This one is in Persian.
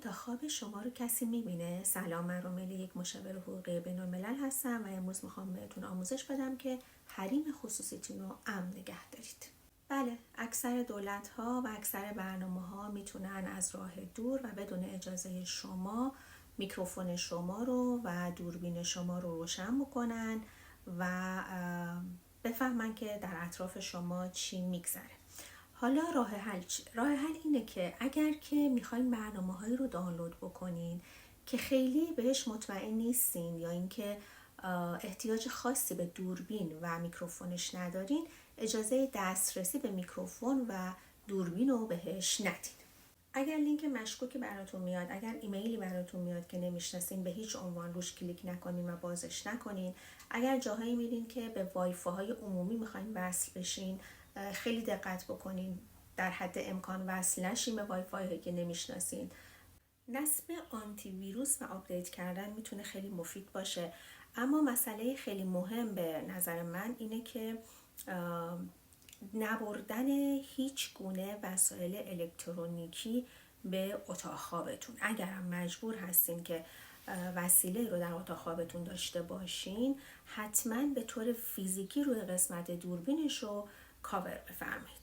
اتاق خواب شما رو کسی میبینه؟ سلام، من رومیلی، یک مشاور حقوقی بین‌الملل هستم و امروز میخوام بهتون آموزش بدم که حریم خصوصیتون رو امن نگه دارید. بله، اکثر دولت ها و اکثر برنامه ها میتونن از راه دور و بدون اجازه شما میکروفون شما رو و دوربین شما رو روشن بکنن و بفهمن که در اطراف شما چی میگذره. حالا راه حل چیه؟ راه حل اینه که اگر که میخواین برنامه‌هایی رو دانلود بکنین که خیلی بهش مطمئن نیستین یا اینکه احتیاج خاصی به دوربین و میکروفونش ندارین، اجازه دسترسی به میکروفون و دوربین رو بهش ندین. اگر لینک مشکوکی براتون میاد، اگر ایمیلی براتون میاد که نمیشناسین، به هیچ عنوان روش کلیک نکنین و بازش نکنین. اگر جاهایی میرین که به وایفای عمومی میخواین وصل بشین، خیلی دقت بکنین در حد امکان وصل نشین به وایفای که نمیشناسین. نصب آنتی ویروس و آپدیت کردن میتونه خیلی مفید باشه، اما مسئله خیلی مهم به نظر من اینه که نبردن هیچ گونه وسایل الکترونیکی به اتاق خوابتون. اگرم مجبور هستین که وسیله رو در اتاق خوابتون داشته باشین، حتما به طور فیزیکی روی قسمت دوربینش رو کاور بفرمایید.